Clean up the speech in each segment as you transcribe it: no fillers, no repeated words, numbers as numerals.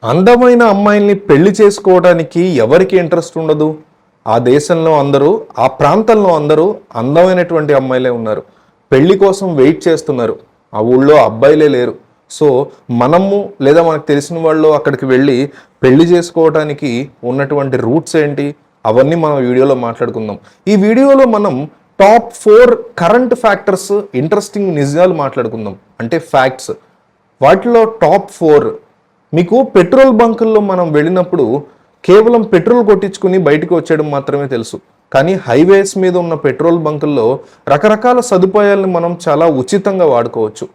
అందమైన అమ్మాయిల్ని పెళ్లి చేసుకోవడానికి ఎవరికి ఇంట్రెస్ట్ ఉండదు? ఆ దేశంలో అందరూ, ఆ ప్రాంతంలో అందరూ అందమైనటువంటి అమ్మాయిలే ఉన్నారు. పెళ్లి కోసం వెయిట్ చేస్తున్నారు. ఆ ఊళ్ళో అబ్బాయిలే లేరు. సో మనము లేదా మనకు తెలిసిన వాళ్ళు అక్కడికి వెళ్ళి పెళ్లి చేసుకోవడానికి ఉన్నటువంటి రూట్స్ ఏంటి, అవన్నీ మనం వీడియోలో మాట్లాడుకుందాం. ఈ వీడియోలో మనం టాప్ 4 కరెంట్ ఫ్యాక్టర్స్, ఇంట్రెస్టింగ్ నిజాలు మాట్లాడుకుందాం. అంటే ఫ్యాక్ట్స్. వాటిలో టాప్ 4. మీకు పెట్రోల్ బంకుల్లో మనం వెళ్ళినప్పుడు కేవలం పెట్రోల్ కొట్టించుకుని బయటకు వచ్చేయడం మాత్రమే తెలుసు. కానీ హైవేస్ మీద ఉన్న పెట్రోల్ బంకుల్లో రకరకాల సదుపాయాలను మనం చాలా ఉచితంగా వాడుకోవచ్చు.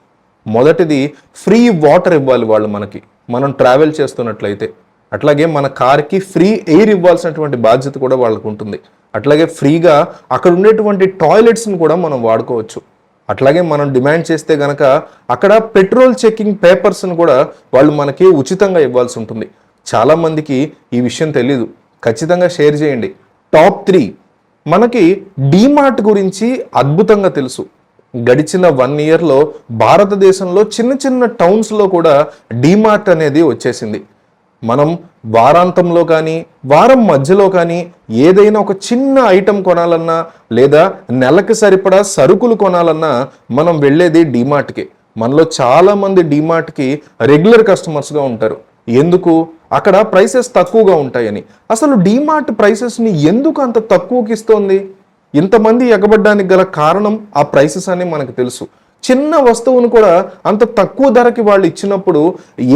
మొదటిది, ఫ్రీ వాటర్ ఇవ్వాలి వాళ్ళు మనకి, మనం ట్రావెల్ చేస్తున్నట్లయితే. అట్లాగే మన కార్కి ఫ్రీ ఎయిర్ ఇవ్వాల్సినటువంటి బాధ్యత కూడా వాళ్ళకు ఉంటుంది. అట్లాగే ఫ్రీగా అక్కడ ఉండేటువంటి టాయిలెట్స్ని కూడా మనం వాడుకోవచ్చు. అట్లాగే మనం డిమాండ్ చేస్తే గనక అక్కడ పెట్రోల్ చెకింగ్ పేపర్స్ని కూడా వాళ్ళు మనకి ఉచితంగా ఇవ్వాల్సి ఉంటుంది. చాలామందికి ఈ విషయం తెలీదు, ఖచ్చితంగా షేర్ చేయండి. టాప్ 3, మనకి డీమార్ట్ గురించి అద్భుతంగా తెలుసు. గడిచిన 1 ఇయర్లో భారతదేశంలో చిన్న చిన్న టౌన్స్లో కూడా డీమార్ట్ అనేది వచ్చేసింది. మనం వారాంతంలో కానీ వారం మధ్యలో కానీ ఏదైనా ఒక చిన్న ఐటెం కొనాలన్నా లేదా నెలకి సరిపడా సరుకులు కొనాలన్నా మనం వెళ్ళేది డీమార్ట్కి. మనలో చాలామంది డీమార్ట్కి రెగ్యులర్ కస్టమర్స్గా ఉంటారు. ఎందుకు? అక్కడ ప్రైసెస్ తక్కువగా ఉంటాయని. అసలు డీమార్ట్ ప్రైసెస్ని ఎందుకు అంత తక్కువకి ఇస్తోంది? ఇంతమంది ఎగబడ్డానికి గల కారణం ఆ ప్రైసెస్ అని మనకు తెలుసు. చిన్న వస్తువును కూడా అంత తక్కువ ధరకి వాళ్ళు ఇచ్చినప్పుడు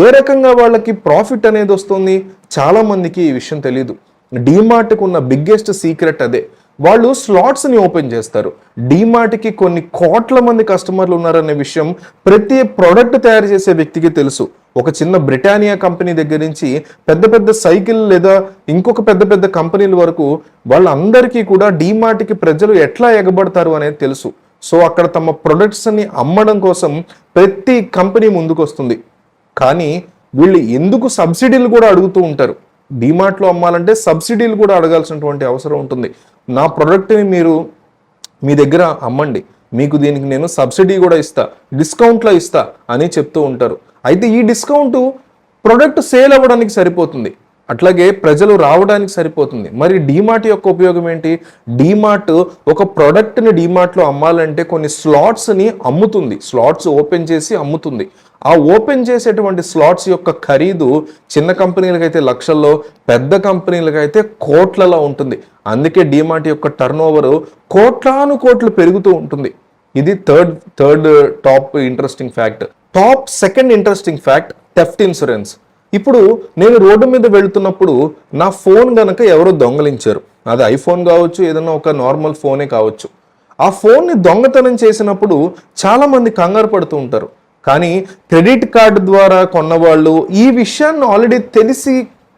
ఏ రకంగా వాళ్ళకి ప్రాఫిట్ అనేది వస్తుంది? చాలా మందికి ఈ విషయం తెలీదు. డీమార్ట్కి ఉన్న బిగ్గెస్ట్ సీక్రెట్ అదే. వాళ్ళు స్లాట్స్ని ఓపెన్ చేస్తారు. డీమార్ట్కి కొన్ని కోట్ల మంది కస్టమర్లు ఉన్నారనే విషయం ప్రతి ప్రోడక్ట్ తయారు చేసే వ్యక్తికి తెలుసు. ఒక చిన్న బ్రిటానియా కంపెనీ దగ్గర నుంచి పెద్ద పెద్ద సైకిల్ లేదా ఇంకొక పెద్ద పెద్ద కంపెనీల వరకు వాళ్ళందరికీ కూడా డీమార్ట్కి ప్రజలు ఎట్లా ఎగబడతారు అనేది తెలుసు. సో అక్కడ తమ ప్రొడక్ట్స్ని అమ్మడం కోసం ప్రతి కంపెనీ ముందుకు వస్తుంది. కానీ వీళ్ళు ఎందుకు సబ్సిడీలు కూడా అడుగుతూ ఉంటారు? డీమార్ట్లో అమ్మాలంటే సబ్సిడీలు కూడా అడగాల్సినటువంటి అవసరం ఉంటుంది. నా ప్రొడక్ట్ని మీరు మీ దగ్గర అమ్మండి, మీకు దీనికి నేను సబ్సిడీ కూడా ఇస్తా, డిస్కౌంట్లో ఇస్తా అని చెప్తూ ఉంటారు. అయితే ఈ డిస్కౌంట్ ప్రొడక్ట్ సేల్ అవ్వడానికి సరిపోతుంది, అట్లాగే ప్రజలు రావడానికి సరిపోతుంది. మరి డీమార్ట్ యొక్క ఉపయోగం ఏంటి? డీమార్ట్ ఒక ప్రోడక్ట్ని డీమార్ట్లో అమ్మాలంటే కొన్ని స్లాట్స్ని అమ్ముతుంది, స్లాట్స్ ఓపెన్ చేసి అమ్ముతుంది. ఆ ఓపెన్ చేసేటువంటి స్లాట్స్ యొక్క ఖరీదు చిన్న కంపెనీలకైతే లక్షల్లో, పెద్ద కంపెనీలకైతే కోట్లలో ఉంటుంది. అందుకే డీమార్ట్ యొక్క టర్న్ ఓవర్ కోట్లాను కోట్లు పెరుగుతూ ఉంటుంది. ఇది third top interesting fact. Top 2nd interesting fact, theft insurance. ఇప్పుడు నేను రోడ్డు మీద వెళుతున్నప్పుడు నా ఫోన్ గనక ఎవరో దొంగలించారు, అది ఐఫోన్ కావచ్చు, ఏదైనా ఒక నార్మల్ ఫోనే కావచ్చు. ఆ ఫోన్ని దొంగతనం చేసినప్పుడు చాలా మంది కంగారు పడుతూ ఉంటారు. కానీ క్రెడిట్ కార్డు ద్వారా కొన్నవాళ్ళు, ఈ విషయాన్ని ఆల్రెడీ తెలిసి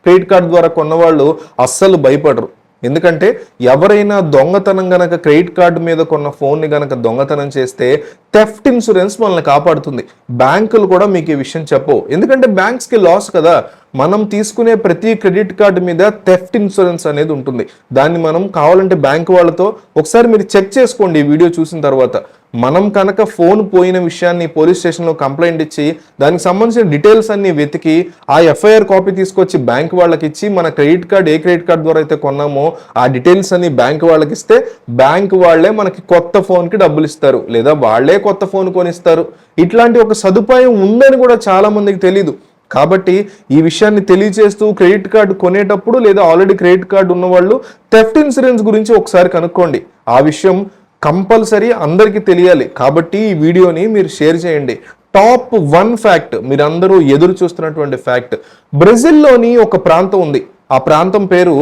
క్రెడిట్ కార్డు ద్వారా కొన్నవాళ్ళు అస్సలు భయపడరు. ఎందుకంటే ఎవరైనా దొంగతనం గనక క్రెడిట్ కార్డు మీద కొన్న ఫోన్ని గనక దొంగతనం చేస్తే థెఫ్ట్ ఇన్సూరెన్స్ మనల్ని కాపాడుతుంది. బ్యాంకులు కూడా మీకు ఈ విషయం చెప్పవు, ఎందుకంటే బ్యాంక్స్కి లాస్ కదా. మనం తీసుకునే ప్రతి క్రెడిట్ కార్డు మీద థెఫ్ట్ ఇన్సూరెన్స్ అనేది ఉంటుంది. దాన్ని మనం కావాలంటే బ్యాంకు వాళ్ళతో ఒకసారి మీరు చెక్ చేసుకోండి ఈ వీడియో చూసిన తర్వాత. మనం కనుక ఫోన్ పోయిన విషయాన్ని పోలీస్ స్టేషన్లో కంప్లైంట్ ఇచ్చి దానికి సంబంధించిన డీటెయిల్స్ అన్ని వెతికి ఆ ఎఫ్ఐఆర్ కాపీ తీసుకొచ్చి బ్యాంక్ వాళ్ళకి ఇచ్చి మన క్రెడిట్ కార్డ్ ఏ క్రెడిట్ కార్డ్ ద్వారా అయితే కొన్నామో ఆ డీటెయిల్స్ అన్ని బ్యాంక్ వాళ్ళకి ఇస్తే బ్యాంక్ వాళ్ళే మనకి కొత్త ఫోన్కి డబ్బులు ఇస్తారు, లేదా వాళ్ళే కొత్త ఫోన్ కొనిస్తారు. ఇట్లాంటి ఒక సదుపాయం ఉందని కూడా చాలా మందికి తెలీదు. కాబట్టి ఈ విషయాన్ని తెలియజేస్తూ క్రెడిట్ కార్డు కొనేటప్పుడు లేదా ఆల్రెడీ క్రెడిట్ కార్డు ఉన్న వాళ్ళు థెఫ్ట్ ఇన్సూరెన్స్ గురించి ఒకసారి కనుక్కోండి. ఆ విషయం కంపల్సరీ అందరికీ తెలియాలి. కాబట్టి ఈ వీడియోని మీరు షేర్ చేయండి. టాప్ 1 ఫ్యాక్ట్, మీరందరూ ఎదురు చూస్తున్నటువంటి ఫ్యాక్ట్. బ్రెజిల్లోని ఒక ప్రాంతం ఉంది. ఆ ప్రాంతం పేరు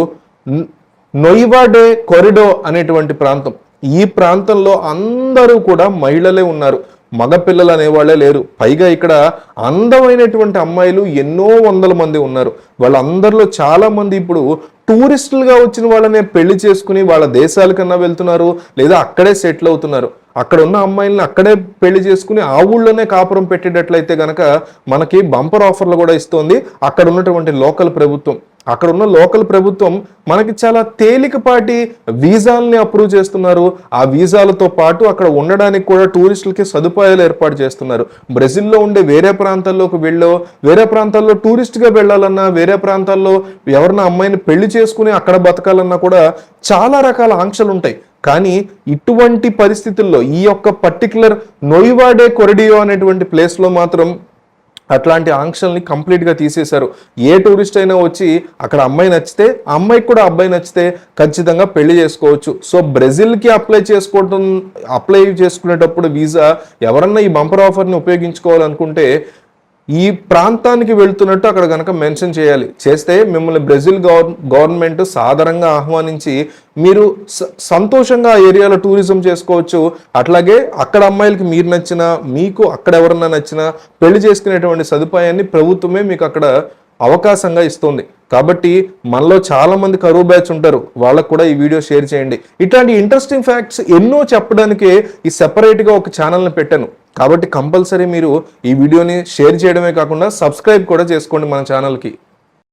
నోయివా డే కొరిడో అనేటువంటి ప్రాంతం. ఈ ప్రాంతంలో అందరూ కూడా మహిళలే ఉన్నారు, మగపిల్లలు అనేవాళ్లే లేరు. పైగా ఇక్కడ అందమైనటువంటి అమ్మాయిలు ఎన్నో వందల మంది ఉన్నారు. వాళ్ళందరిలో చాలా మంది ఇప్పుడు టూరిస్టులుగా వచ్చిన వాళ్ళనే పెళ్లి చేసుకుని వాళ్ళ దేశాలకన్నా వెళ్తున్నారు, లేదా అక్కడే సెటిల్ అవుతున్నారు. అక్కడ ఉన్న అమ్మాయిలను అక్కడే పెళ్లి చేసుకుని ఆ ఊళ్ళోనే కాపురం పెట్టేటట్లయితే గనక మనకి బంపర్ ఆఫర్లు కూడా ఇస్తోంది అక్కడ ఉన్నటువంటి లోకల్ ప్రభుత్వం. అక్కడ ఉన్న లోకల్ ప్రభుత్వం మనకి చాలా తేలికపాటి వీసాలని అప్రూవ్ చేస్తున్నారు. ఆ వీసాలతో పాటు అక్కడ ఉండడానికి కూడా టూరిస్టులకి సదుపాయాలు ఏర్పాటు చేస్తున్నారు. బ్రెజిల్లో ఉండే వేరే ప్రాంతాల్లోకి వేరే ప్రాంతాల్లో టూరిస్ట్గా వెళ్ళాలన్నా, వేరే ప్రాంతాల్లో ఎవరన్నా అమ్మాయిని పెళ్లి చేసుకుని అక్కడ బతకాలన్నా కూడా చాలా రకాల ఆంక్షలు ఉంటాయి. కానీ ఇటువంటి పరిస్థితుల్లో ఈ యొక్క పర్టికులర్ నోయివాడే కొరడియో అనేటువంటి ప్లేస్లో మాత్రం అట్లాంటి ఆంక్షల్ని కంప్లీట్గా తీసేశారు. ఏ టూరిస్ట్ అయినా వచ్చి అక్కడ అమ్మాయి నచ్చితే, ఆ అమ్మాయికి కూడా అబ్బాయి నచ్చితే ఖచ్చితంగా పెళ్లి చేసుకోవచ్చు. సో బ్రెజిల్కి అప్లై చేసుకునేటప్పుడు వీసా ఎవరన్నా ఈ బంపర్ ఆఫర్ని ఉపయోగించుకోవాలనుకుంటే ఈ ప్రాంతానికి వెళ్తున్నట్టు అక్కడ కనుక మెన్షన్ చేస్తే మిమ్మల్ని బ్రెజిల్ గవర్నమెంట్ సాధారణంగా ఆహ్వానించి మీరు సంతోషంగా ఆ ఏరియాలో టూరిజం చేసుకోవచ్చు. అట్లాగే అక్కడ అమ్మాయిలకి మీరు నచ్చినా, మీకు అక్కడ ఎవరన్నా నచ్చినా పెళ్లి చేసుకునేటువంటి సదుపాయాన్ని ప్రభుత్వమే మీకు అక్కడ అవకాశంగా ఇస్తుంది. కాబట్టి మనలో చాలా మంది కరువు బ్యాచ్ ఉంటారు, వాళ్ళకు కూడా ఈ వీడియో షేర్ చేయండి. ఇట్లాంటి ఇంట్రెస్టింగ్ ఫ్యాక్ట్స్ ఎన్నో చెప్పడానికే ఈ సెపరేట్గా ఒక ఛానల్ని పెట్టాను. కాబట్టి కంపల్సరీ మీరు ఈ వీడియోని షేర్ చేయడమే కాకుండా సబ్స్క్రైబ్ కూడా చేసుకోండి మన ఛానల్కి.